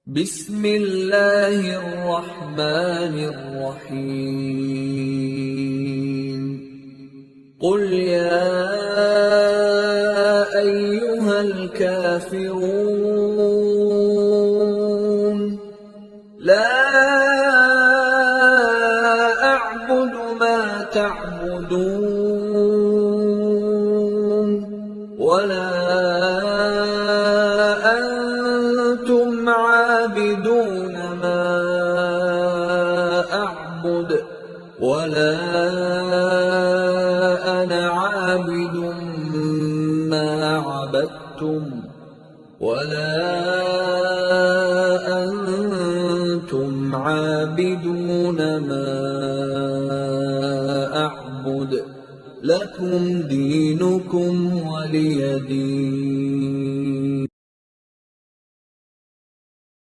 بسم الله الرحمن الرحيم قل يا أيها الكافرون لا أعبد ما تعبدون ولا أنتم عابدون ما أعبد ولا أنا عابد ما عبدتم ولا أنتم عابدون ما أعبد لكم